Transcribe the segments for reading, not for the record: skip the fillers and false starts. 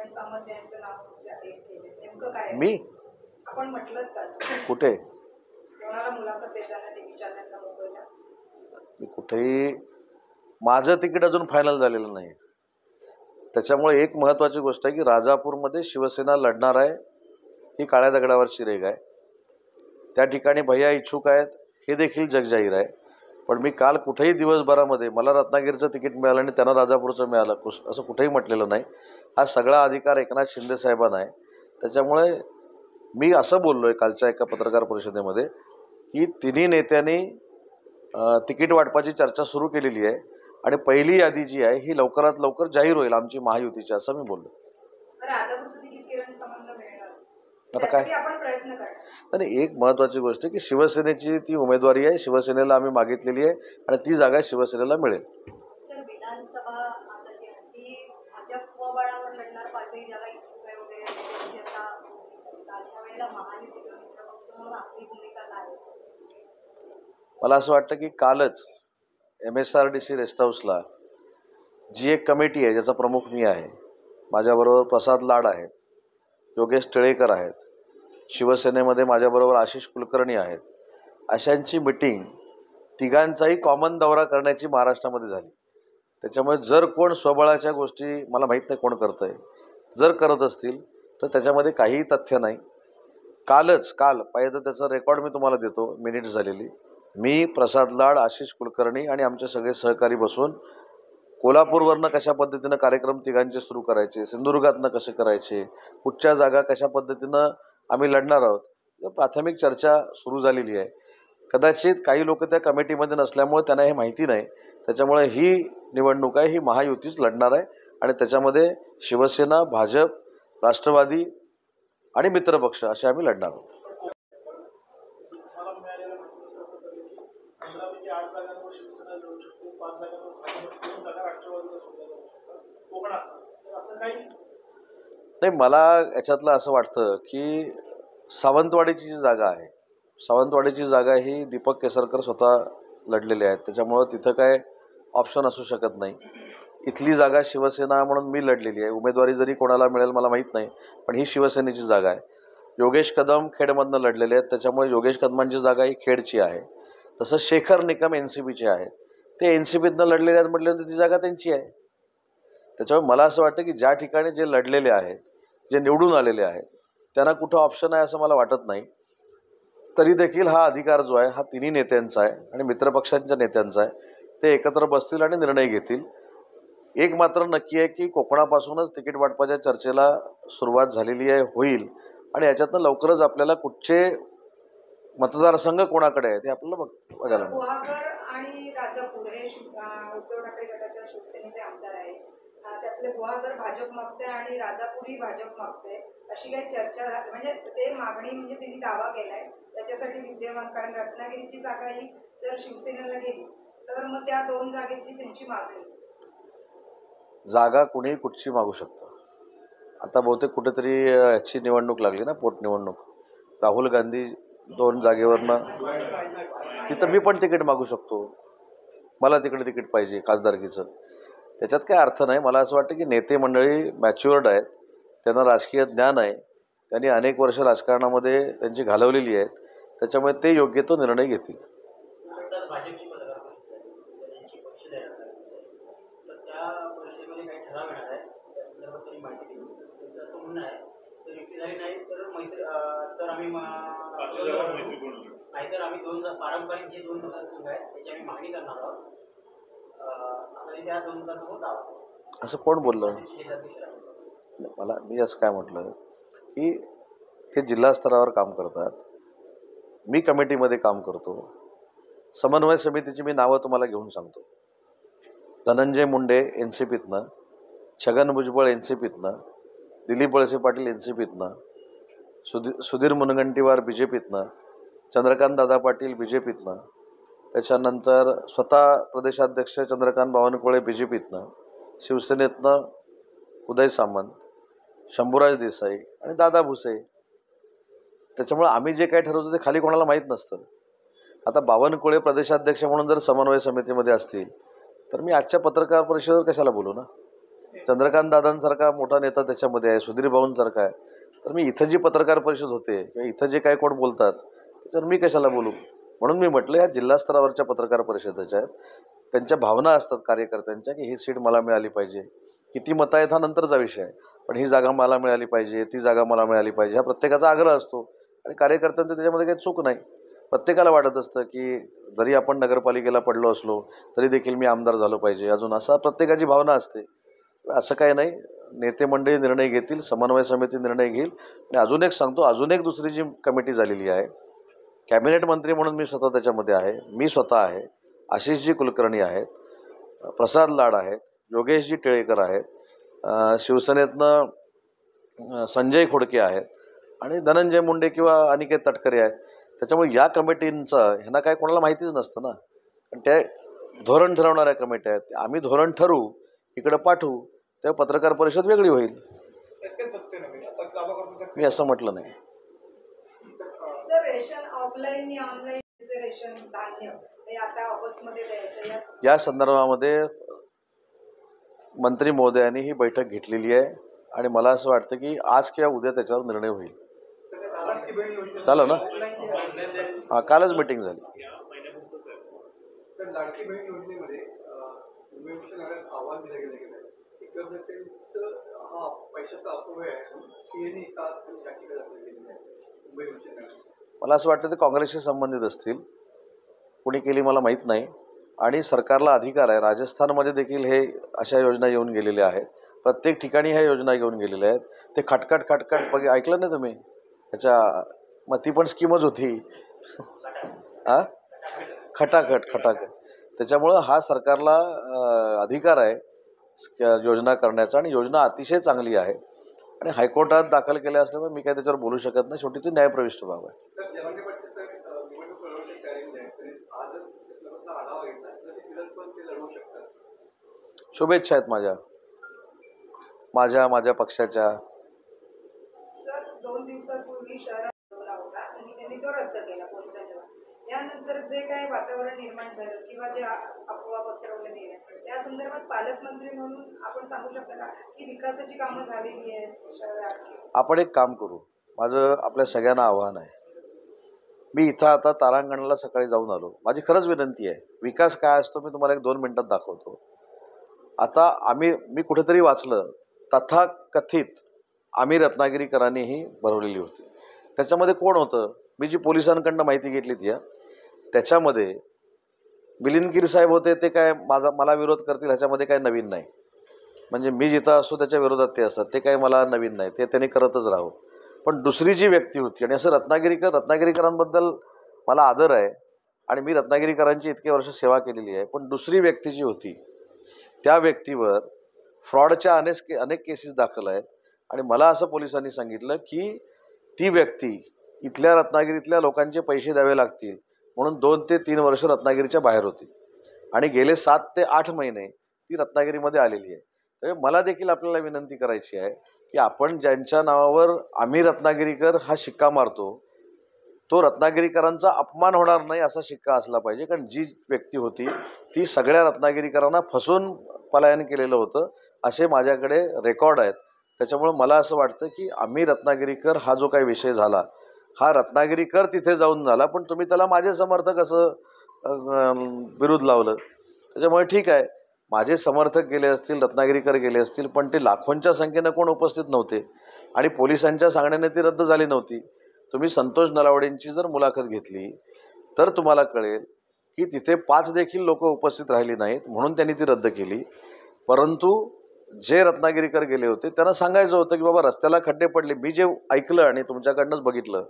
किरण सामंत यांचं नाव जाहीर केलं, नेमकं काय? मी आपण म्हटलं का कुठे? कोणाला मुलाखत देताना ते विचारण्याचा मोबाईलला? मी कुठेही, माझं तिकीट अजून फायनल झालेलं नाही. त्याच्यामुळे एक महत्त्वाची गोष्ट आहे की राजापूरमध्ये शिवसेना लढणार आहे, ही काळ्या दगडावरची रेघ आहे. त्या ठिकाणी भैया इच्छुक आहेत हे देखील जगजाहीर आहे. पण मी काल कुठेही दिवसभरामध्ये मला रत्नागिरीचं तिकीट मिळालं आणि त्यांना राजापूरचं मिळालं असं कुठेही म्हटलेलं नाही. हा सगळा अधिकार एकनाथ शिंदे साहेबांना आहे. त्याच्यामुळे मी असं बोललो आहे कालच्या एका पत्रकार परिषदेमध्ये की तिन्ही नेत्यांनी तिकीट वाटपाची चर्चा सुरू केलेली आहे आणि पहिली यादी जी आहे ही लवकरात लवकर जाहीर होईल आमची महायुतीची, असं मी बोललो. राजापूरचं तिकीट किरण सामंतला मिळणार, आता काय आपण प्रयत्न करणार. आणि एक महत्त्वाची गोष्ट आहे की शिवसेनेची ती उमेदवारी आहे, शिवसेनेला आम्ही मागितलेली आहे आणि ती जागा शिवसेनेला मिळेल. सर, विधानसभा आता जी आहे ती भाजप स्वबळावर लढणार, पाचही जागा इच्छुक आहे वगैरे त्यांची आता अशा वेळेला महायुती मित्र पक्ष म्हणून आपली भूमिका काय? मला असं वाटतं की कालच MSRDC रेस्ट हाऊसला जी एक कमिटी आहे ज्याचा प्रमुख मी आहे, माझ्याबरोबर प्रसाद लाड आहेत, योगेश टिळेकर आहेत, शिवसेनेमध्ये माझ्याबरोबर आशिष कुलकर्णी आहेत, अशांची मिटिंग तिघांचाही कॉमन दौरा करण्याची महाराष्ट्रामध्ये झाली. त्याच्यामुळे जर कोण स्वबळाच्या गोष्टी, मला माहीत नाही कोण करतं आहे, जर करत असतील तर त्याच्यामध्ये काहीही तथ्य नाही. काल पाहिजे तर त्याचा रेकॉर्ड मी तुम्हाला देतो, मिनिट्स झालेली. मी, प्रसाद लाड, आशिष कुलकर्णी आणि आमचे सगळे सहकारी बसून कोल्हापूरवरनं कशा पद्धतीनं कार्यक्रम तिघांचे सुरू करायचे, सिंधुदुर्गातनं कसे करायचे, कुठच्या जागा कशा पद्धतीनं आम्ही लढणार आहोत, प्राथमिक चर्चा सुरू झालेली आहे. कदाचित काही लोक त्या कमिटीमध्ये नसल्यामुळे त्यांना हे माहिती नाही. त्याच्यामुळे ही निवडणूक आहे ही महायुतीच लढणार आहे आणि त्याच्यामध्ये शिवसेना, भाजप, राष्ट्रवादी आणि मित्रपक्ष असे आम्ही लढणार आहोत. नाही, मला याच्यातलं असं वाटतं की सावंतवाडीची जी जागा आहे, सावंतवाडीची जागा ही दीपक केसरकर स्वतः लढलेले आहेत. त्याच्यामुळं तिथं काय ऑप्शन असू शकत नाही. इथली जागा शिवसेना म्हणून मी लढलेली आहे. उमेदवारी जरी कोणाला मिळेल मला माहीत नाही, पण ही शिवसेनेची जागा आहे. योगेश कदम खेडमधनं लढलेले आहेत, त्याच्यामुळे योगेश कदमांची जागा ही खेडची आहे. तसं शेखर निकम NCPचे आहेत, ते NCPतनं लढलेले आहेत म्हटल्यानंतर ती जागा त्यांची आहे. त्याच्यामुळे मला असं वाटतं की ज्या ठिकाणी जे लढलेले आहेत, जे निवडून आलेले आहेत, त्यांना कुठं ऑप्शन आहे असं मला वाटत नाही. तरी देखील हा अधिकार जो आहे हा तिन्ही नेत्यांचा आहे आणि मित्रपक्षांच्या नेत्यांचा आहे. ते एकत्र बसतील आणि निर्णय घेतील. एक मात्र नक्की आहे की कोकणापासूनच तिकीट वाटपाच्या चर्चेला सुरुवात झालेली आहे, होईल आणि याच्यातनं लवकरच आपल्याला कुठचे मतदारसंघ कोणाकडे आहेत हे आपल्याला बघायला मिळेल. गुहागर आणि राजापूर हे उद्धव ठाकरे गटाच्या शिवसेनेचे आमदार आहेत. त्यातले गुहागर भाजप मागते आणि राजापूरही भाजप मागते, अशी काही चर्चा झाली. म्हणजे ते मागणी, म्हणजे त्यांनी दावा केलाय त्याच्यासाठी विद्यमान, कारण रत्नागिरीची जागा ही जर शिवसेनेला गेली तर मग त्या 2 जागेची त्यांची मागणी. जागा कुणीही कुठची मागू शकतं. आता बहुतेक कुठेतरी याची निवडणूक लागली ना, पोटनिवडणूक, राहुल गांधी 2 जागेवरनं, तिथं मी पण तिकीट मागू शकतो. मला तिकडे तिकीट पाहिजे खासदारकीचं, त्याच्यात काय अर्थ नाही. मला असं वाटतं की नेते मंडळी मॅच्युअर्ड आहेत, त्यांना राजकीय ज्ञान आहे, त्यांनी अनेक वर्ष राजकारणामध्ये त्यांची घालवलेली आहेत, त्याच्यामुळे ते योग्य तो निर्णय घेतील. पारंपरिक जे 2 मतदारसंघ आहेत त्याची आम्ही मागणी करणार आहोत. असं कोण बोललं? मी असं काय म्हटलं की ते जिल्हा स्तरावर काम करतात, मी कमिटीमध्ये काम करतो. समन्वय समितीची मी नावं तुम्हाला घेऊन सांगतो. धनंजय मुंडे NCPतनं, छगन भुजबळ NCPतनं, दिलीप वळसे पाटील NCPतनं, सुधीर मुनगंटीवार BJPतनं, चंद्रकांत दादा पाटील BJPतनं, त्याच्यानंतर स्वतः प्रदेशाध्यक्ष चंद्रकांत बावनकुळे BJPतनं, शिवसेनेतनं उदय सामंत, शंभूराज देसाई आणि दादा भुसे. त्याच्यामुळे आम्ही जे काय ठरवतो ते खाली कोणाला माहीत नसतं. आता बावनकुळे प्रदेशाध्यक्ष म्हणून जर समन्वय समितीमध्ये असतील तर मी आजच्या पत्रकार परिषदेवर कशाला बोलू ना. चंद्रकांत दादांसारखा मोठा नेता त्याच्यामध्ये आहे, सुधीर भाऊंसारखा आहे, तर मी इथं जी पत्रकार परिषद होते किंवा इथं जे काय कोण बोलतात त्याच्यावर मी कशाला बोलू. म्हणून मी म्हटलं या जिल्हा स्तरावरच्या पत्रकार परिषदेच्या आहेत, त्यांच्या भावना असतात कार्यकर्त्यांच्या की ही सीट मला मिळाली पाहिजे. किती मतं आहेत हा नंतरचा विषय आहे, पण ही जागा मला मिळाली पाहिजे, ती जागा मला मिळाली पाहिजे, हा प्रत्येकाचा आग्रह असतो. आणि कार्यकर्त्यांचं त्याच्यामध्ये काही चूक नाही. प्रत्येकाला वाटत असतं की जरी आपण नगरपालिकेला पडलो असलो तरी देखील मी आमदार झालो पाहिजे अजून, असा प्रत्येकाची भावना असते. असं काही नाही, नेते मंडळी निर्णय घेतील, समन्वय समिती निर्णय घेईल. आणि अजून एक सांगतो, अजून एक दुसरी जी कमिटी झालेली आहे, कॅबिनेट मंत्री म्हणून मी स्वतः त्याच्यामध्ये आहे, मी स्वतः आहे, आशिषजी कुलकर्णी आहेत, प्रसाद लाड आहेत, योगेशजी टिळेकर आहेत, शिवसेनेतनं संजय खोडके आहेत आणि धनंजय मुंडे किंवा अनिकेत तटकरे आहेत. त्याच्यामुळे या कमिटींचं ह्यांना काय कोणाला माहितीच नसतं ना, कारण त्या धोरण ठरवणाऱ्या कमिट्या आहेत. आम्ही धोरण ठरवू, इकडं पाठवू, तेव्हा पत्रकार परिषद वेगळी होईल. मी असं म्हटलं नाही. Sir, ration offline online ration धान्य हे आता ऑगस्टमध्ये द्यायचं या संदर्भामध्ये मंत्री महोदयांनी ही बैठक घेतलेली आहे आणि मला असं वाटतं की आज किंवा उद्या त्याच्यावर निर्णय होईल. झालं ना? हां, कालच मीटिंग झाली. लाडकी बहीण योजनेमध्ये आव्हान दिलं गेलं की हा पैशाचा अपव्यय आहे, सीएने का याचिका दाखल केलेली आहे मुंबई उच्च न्यायालयात. मला असं वाटतं ते काँग्रेसशी संबंधित असतील, कुणी केली मला माहीत नाही. आणि सरकारला अधिकार आहे, राजस्थानमध्ये देखील हे अशा योजना येऊन गेलेल्या आहेत, प्रत्येक ठिकाणी ह्या योजना घेऊन गेलेल्या आहेत. ते खटखट बघ, ऐकलं नाही तुम्ही ह्याच्या, मग ती पण स्कीमच होती. हां, खटाखट. त्याच्यामुळं हा सरकारला अधिकार आहे योजना करण्याचा आणि योजना अतिशय चांगली आहे आणि हायकोर्टात दाखल केल्या असल्यामुळे मी काय त्याच्यावर बोलू शकत नाही. शेवटी ती न्यायप्रविष्ट बाब आहे. शुभेच्छा आहेत माझ्या पक्षाच्या. सर, 2 दिवसापूर्वी शहरात होता आणि त्यांनी तो रद्द केला पोलिसांच्या. यानंतर जे काही वातावरण निर्माण झालं किंवा जे अफवा पसरवल्या गेल्या त्या संदर्भात पालकमंत्री म्हणून आपण सांगू शकता का की विकासाची कामं झालेली आहेत शहरात? आपण एक काम करू, माझं आपल्या सगळ्यांना आव्हान आहे. मी इथं आता तारांगणाला सकाळी जाऊन आलो. माझी खरंच विनंती आहे, विकास काय असतो मी तुम्हाला 1-2 मिनिटात दाखवतो. आता मी कुठेतरी वाचलं, तथाकथित आम्ही रत्नागिरीकरांनीही भरवलेली होती. त्याच्यामध्ये कोण होतं, मी जी पोलिसांकडनं माहिती घेतली त्याच्यामध्ये मिलिंदगीर साहेब होते. ते काय मला विरोध करतील ह्याच्यामध्ये काय नवीन नाही. म्हणजे मी जिथं असतो त्याच्या विरोधात ते असतात, ते काय मला नवीन नाही, ते त्यांनी करतच राहावं. पण दुसरी जी व्यक्ती होती, आणि असं रत्नागिरीकरांबद्दल मला आदर आहे आणि मी रत्नागिरीकरांची इतके वर्ष सेवा केलेली आहे, पण दुसरी व्यक्ती जी होती त्या व्यक्तीवर फ्रॉडच्या अनेक केसेस दाखल आहेत. आणि मला असं पोलिसांनी सांगितलं की ती व्यक्ती इथल्या रत्नागिरीतल्या लोकांचे पैसे द्यावे लागतील म्हणून 2 ते 3 वर्ष रत्नागिरीच्या बाहेर होती आणि गेले 7 ते 8 महिने ती रत्नागिरीमध्ये आलेली आहे. तर मला देखील आपल्याला विनंती करायची आहे की आपण ज्यांच्या नावावर आम्ही रत्नागिरीकर हा शिक्का मारतो तो रत्नागिरीकरांचा अपमान होणार नाही असा शिक्का असला पाहिजे. कारण जी व्यक्ती होती ती सगळ्या रत्नागिरीकरांना फसून पलायन केलेलं होतं असे माझ्याकडे रेकॉर्ड आहेत. त्याच्यामुळे मला असं वाटतं की आम्ही रत्नागिरीकर हा जो काही विषय झाला हा रत्नागिरीकर तिथे जाऊन झाला, पण तुम्ही त्याला माझे समर्थक असं विरोध लावलं. त्याच्यामुळे ठीक आहे, माझे समर्थक गेले असतील, रत्नागिरीकर गेले असतील, पण ते लाखोंच्या संख्येनं कोण उपस्थित नव्हते आणि पोलिसांच्या सांगण्याने ती रद्द झाली नव्हती. तुम्ही संतोष नलावडेंची जर मुलाखत घेतली तर तुम्हाला कळेल की तिथे 5 देखील लोक उपस्थित राहिली नाहीत म्हणून त्यांनी ती रद्द केली. परंतु जे रत्नागिरीकर गेले होते त्यांना सांगायचं होतं की बाबा रस्त्याला खड्डे पडले. मी जे ऐकलं आणि तुमच्याकडनंच बघितलं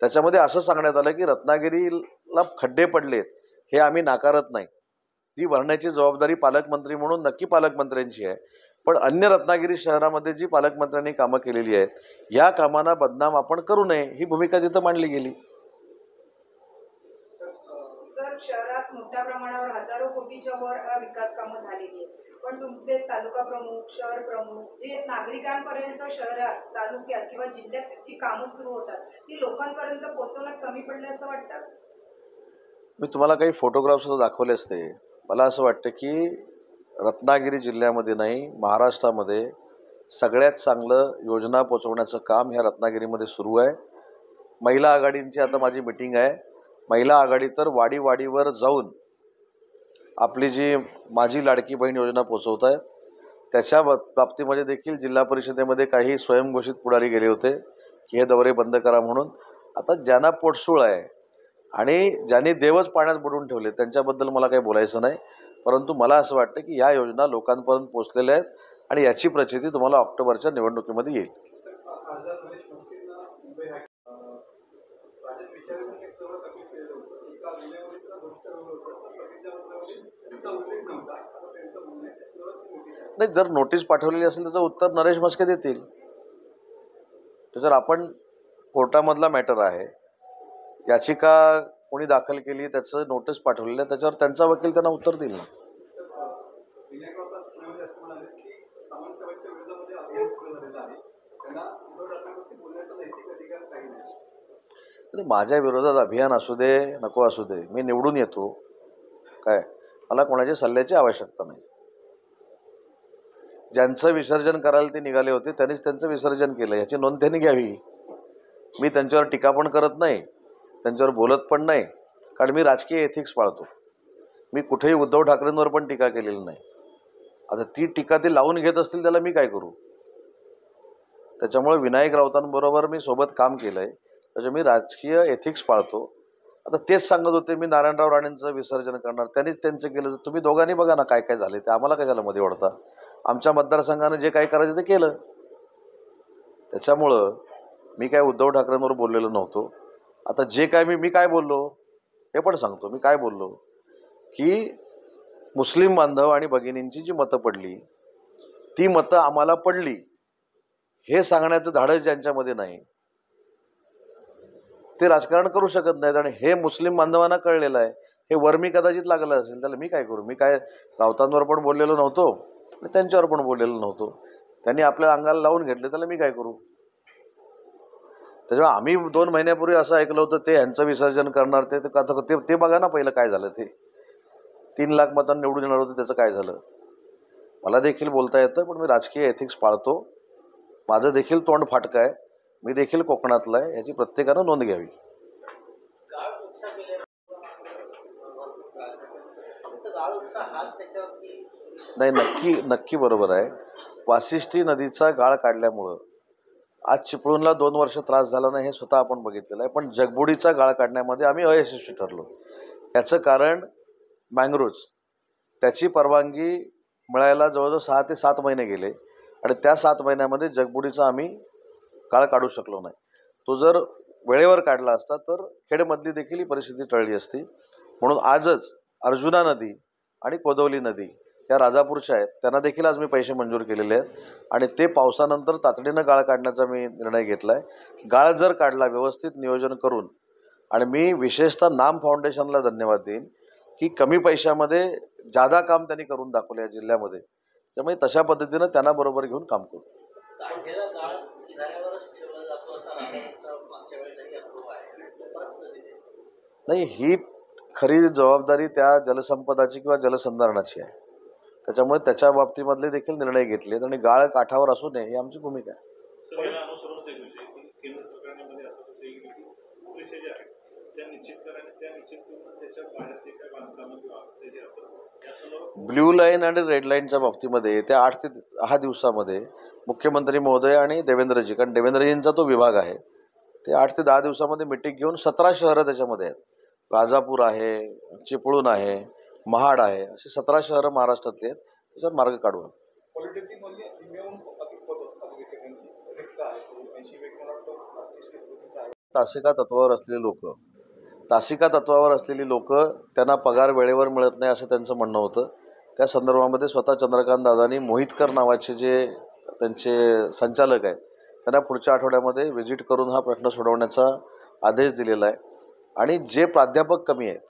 त्याच्यामध्ये असं सांगण्यात आलं की रत्नागिरीला खड्डे पडलेत हे आम्ही नाकारत नाही, ती भरण्याची जबाबदारी पालकमंत्री म्हणून नक्की पालकमंत्र्यांची आहे. पण अन्य रत्नागिरी शहरामध्ये जी पालकमंत्र्यांनी कामं केलेली आहेत या कामांना बदनाम आपण करू नये ही भूमिका तिथं मांडली गेली. सर, शहरात मोठ्या प्रमाणावर हजारो कोटीच्या वर विकास कामं झालेली आहेत, पण तुमचे तालुका प्रमुख, शहर प्रमुख जे नागरिकांपर्यंत शहरात, तालुक्यात किंवा जिल्ह्यात जी कामं सुरू होतात ती लोकांपर्यंत पोहोचवण्यात कमी पडले असं वाटतं? मी तुम्हाला काही फोटोग्राफ्स दाखवले असते. मला असं वाटतं की रत्नागिरी जिल्ह्यामध्ये नाही, महाराष्ट्रामध्ये सगळ्यात चांगलं योजना पोचवण्याचं काम ह्या रत्नागिरीमध्ये सुरू आहे. महिला आघाडींची आता माझी मिटिंग आहे. महिला आघाडी तर वाडीवर जाऊन आपली जी माझी लाडकी बहीण योजना पोचवत आहेत. त्याच्या बाबतीमध्ये देखील जिल्हा परिषदेमध्ये काही स्वयंघोषित पुढारी गेले होते की हे दौरे बंद करा म्हणून. आता ज्यांना पोटसूळ आहे आणि ज्यांनी देवच पाण्यात बुडवून ठेवले त्यांच्याबद्दल मला काही बोलायचं नाही, परंतु मला असं वाटतं की या योजना लोकांपर्यंत पोहोचलेल्या आहेत आणि याची प्रचिती तुम्हाला ऑक्टोबरच्या निवडणुकीमध्ये येईल. खासदार गणेश मस्केंना मुंबई राजन विचारेंनी एक सर्व कमी केलेलं होतं. एका गुन्ह्यामध्ये त्याला भ्रष्ट ठरवलं होतं, पण प्रतिज्ञा पत्रामध्ये त्यांचा उल्लेख नव्हता. आता त्यांचं म्हणणं आहे त्याच्यावर नोटीस आहे. नाही, जर नोटीस पाठवलेली असेल त्याचं उत्तर नरेश मस्के देतील. त्याच्यावर आपण कोर्टामधला मॅटर आहे, याचिका कोणी दाखल केली, त्याचं नोटीस पाठवलेलं आहे, त्याच्यावर त्यांचा वकील त्यांना उत्तर देईल ना. विनायक राऊत पुण्यामध्ये असं म्हणाले की सामान्य सेवाच्या विरोधामध्ये अभियान सुरू झालेलं आहे. त्यांना उद्धव ठाकरेंवरती बोलण्याचा नैतिक अधिकार काही नाही. तर माझ्या विरोधात अभियान असू दे नको असू दे, मी निवडून येतो, काय मला कोणाच्या सल्ल्याची आवश्यकता नाही. ज्यांचं विसर्जन करायला ते निघाले होते त्यांनीच त्यांचं विसर्जन केलं, याची नोंद त्यांनी घ्यावी. मी त्यांच्यावर टीका पण करत नाही, त्यांच्यावर बोलत पण नाही, कारण मी राजकीय एथिक्स पाळतो. मी कुठेही उद्धव ठाकरेंवर पण टीका केलेली नाही. आता ती टीका ते लावून घेत असतील त्याला मी काय करू. त्याच्यामुळे विनायक राऊतांबरोबर मी सोबत काम केलं आहे, त्याच्यामुळे मी राजकीय एथिक्स पाळतो. आता तेच सांगत होते मी नारायणराव राणेंचं विसर्जन करणार, त्यांनीच त्यांचं केलं. तर तुम्ही दोघांनी बघा ना काय काय झाले ते, आम्हाला कशाला मध्ये ओढता. आमच्या मतदारसंघानं जे काही करायचं ते केलं. त्याच्यामुळं मी काय उद्धव ठाकरेंवर बोललेलो नव्हतो. आता जे काय मी काय बोललो हे पण सांगतो. मी काय बोललो की मुस्लिम बांधव आणि भगिनींची जी मतं पडली ती मतं आम्हाला पडली हे सांगण्याचं धाडस ज्यांच्यामध्ये नाही ते राजकारण करू शकत नाहीत. आणि हे मुस्लिम बांधवांना कळलेलं आहे. हे वर्मी कदाचित लागलं असेल, त्याला मी काय करू. मी काय राऊतांवर पण बोललेलो नव्हतो आणि त्यांच्यावर पण बोललेलो नव्हतो. त्यांनी आपल्या अंगाला लावून घेतले, त्याला मी काय करू. त्याच्यामुळे आम्ही 2 महिन्यापूर्वी असं ऐकलं होतं ते ह्यांचं विसर्जन करणार, ते बघा ना पहिलं काय झालं. ते 3 लाख मतांनी निवडून येणार होतं, त्याचं काय झालं. मला देखील बोलता येतं, पण मी राजकीय एथिक्स पाळतो. माझं देखील तोंड फाटकं आहे, मी देखील कोकणातला आहे, याची प्रत्येकानं नोंद घ्यावी. नाही, नक्की बरोबर आहे. वाशिष्ठी नदीचा गाळ काढल्यामुळं आज चिपळूणला 2 वर्ष त्रास झाला नाही, हे स्वतः आपण बघितलेलं आहे. पण जगबुडीचा गाळ काढण्यामध्ये आम्ही अयशस्वी ठरलो. याचं कारण मँग्रोव्ज, त्याची परवानगी मिळायला जवळजवळ 6 ते 7 महिने गेले आणि त्या 7 महिन्यामध्ये जगबुडीचा आम्ही गाळ काढू शकलो नाही. तो जर वेळेवर काढला असता तर खेडमधली देखील ही परिस्थिती टळली असती. म्हणून आजच अर्जुना नदी आणि कोदवली नदी या राजापूरच्या आहेत, त्यांना देखील आज मी पैसे मंजूर केलेले आहेत आणि ते पावसानंतर तातडीनं गाळ काढण्याचा मी निर्णय घेतला आहे. गाळ जर काढला व्यवस्थित नियोजन करून, आणि मी विशेषतः नाम फाउंडेशनला धन्यवाद देईन की कमी पैशामध्ये जादा काम त्यांनी करून दाखवलं या जिल्ह्यामध्ये. त्यामुळे तशा पद्धतीनं त्यांना बरोबर घेऊन काम करू. नाही, ही खरी जबाबदारी त्या जलसंपदाची किंवा जलसंधारणाची आहे. त्याच्यामुळे त्याच्या बाबतीमधले देखील निर्णय घेतलेत आणि गाळ काठावर असू नये ही आमची भूमिका आहे. ब्ल्यू लाईन आणि रेड लाईनच्या बाबतीमध्ये त्या 8 ते 10 दिवसामध्ये मुख्यमंत्री महोदय आणि देवेंद्रजी, कारण देवेंद्रजींचा तो विभाग आहे, ते 8 ते 10 दिवसामध्ये मिटिंग घेऊन 17 शहरं त्याच्यामध्ये आहेत. राजापूर आहे, चिपळूण आहे, महाड आहे, अशी 17 शहरं महाराष्ट्रातली आहेत. त्याच्यावर मार्ग काढू. तासिका तत्वावर असलेली लोक त्यांना पगार वेळेवर मिळत नाही असं त्यांचं म्हणणं होतं. त्या संदर्भामध्ये स्वतः चंद्रकांत दादांनी मोहितकर नावाचे जे त्यांचे संचालक आहेत त्यांना पुढच्या आठवड्यामध्ये व्हिजिट करून हा प्रश्न सोडवण्याचा आदेश दिलेला आहे. आणि जे प्राध्यापक कमी आहेत,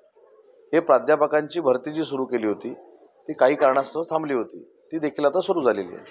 हे प्राध्यापकांची भरती जी सुरू केली होती ती काही कारणास्तव थांबली होती, ती देखील आता सुरू झालेली आहे.